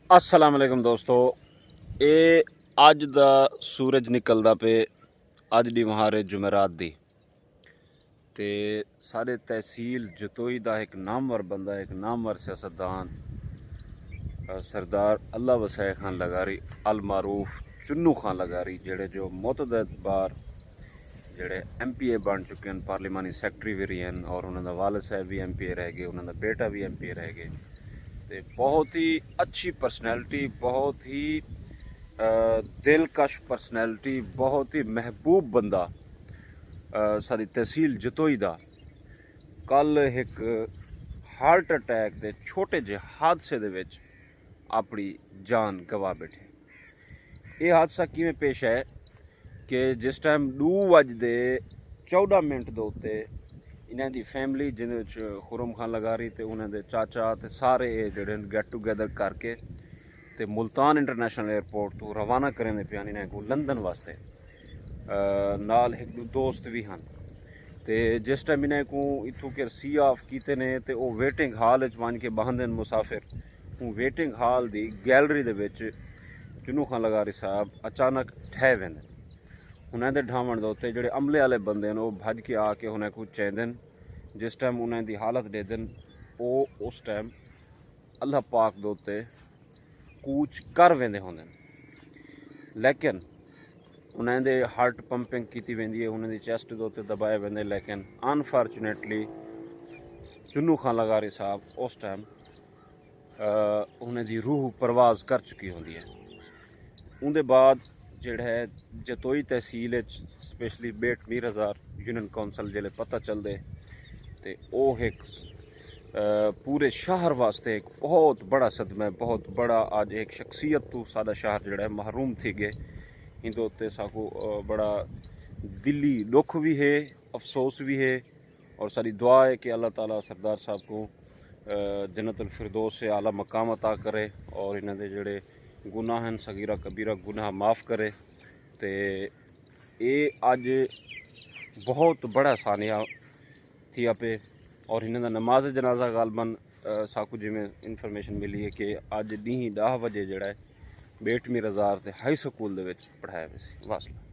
अस्सलाम वालेकुम दोस्तों। ये अज दा सूरज निकलदा पे अज दी महारे जुमेरात दी ते सारे तहसील जतोई दा एक नामवर बंदा, एक नामवर सियासतदान सरदार अल्लाह वसै खान लगारी अल मारूफ चुन्नू खान लगारी, जेड़े जो मुतअद्दिद बार जेड़े MPA बन चुके हैं, पार्लिमानी सैकटरी भी रहे हैं और उन्होंने वालिद साहब भी MPA रह गए, उन्होंने बेटा भी MPA रह गए। ते बहुत ही अच्छी पर्सनैलिटी, बहुत ही दिलकश पर्सनैलिटी, बहुत ही महबूब बंदा सारी तहसील जतोई दा कल एक हार्ट अटैक के छोटे जे हादसे दे विच अपनी जान गवा बैठे। ये हादसा किवें पेश है कि जिस टाइम 2:14 के उत्ते इन्हां दी फैमिली जिहदे विच खुरम खान लगारी ते उन्हां दे चाचा ते सारे जेहड़े गेट टूगेदर करके ते मुल्तान इंटरनेशनल एयरपोर्ट तो रवाना करेंदे पे इन्हां को लंदन वास्ते। नाल एक दो दोस्त भी हैं। तो जिस टाइम इन्हें को इतों के सी ऑफ किते ने ते वो वेटिंग हाल बन के बहंदे मुसाफिर, वो वेटिंग हाल दी गैलरी दे विच चुन्नू खान लगारी साहब अचानक ठह वेंदे। उन्हें ढावन के उत्ते जोड़े अमले वाले बंदे वो भज के आके उन्हें कुछ चेंदे। जिस टाइम उन्हें दी हालत दे दिन वो उस टाइम अल्लाह पाक के उत्ते कूच कर वेंदे होंदे, लेकिन उन्हें दे हार्ट पंपिंग की वेंदी है, उन्हें दी चेस्ट के उत्ते दबाए वेंदे। लेकिन अनफॉर्चुनेटली चुन्नू खान लगारी साहब उस टाइम उन्हें दी रूह परवाज कर चुकी होंदी है। उनके बाद जेड़ा है जतोई तहसील स्पेशली बेट मीर हज़ार यूनियन कौंसल जिले पता चलते तो वह एक पूरे शहर वास्ते एक बहुत बड़ा सदमा है, बहुत बड़ा। अज एक शख्सियत तो सादा शहर जोड़ा है महरूम थी गए। इंदे उत्ते साकू बड़ा दिली दुख भी है, अफसोस भी है और सारी दुआ है कि अल्लाह ताला सरदार साहब को जन्नतुल फिरदौस से आला मकाम अता करे और इन्हां दे जेड़े गुनाह हैं सगीरा कबीरा गुनाह माफ़ करे। तो ये अज बहुत बड़ा सानिया थी पे और इन्हों का नमाज जनाजा गालबन साकू जिमें इन्फॉर्मेशन मिली है कि अज डी 10 बजे जोड़ा है बेट मीर हज़ार हाई स्कूल पढ़ाया वास्ते।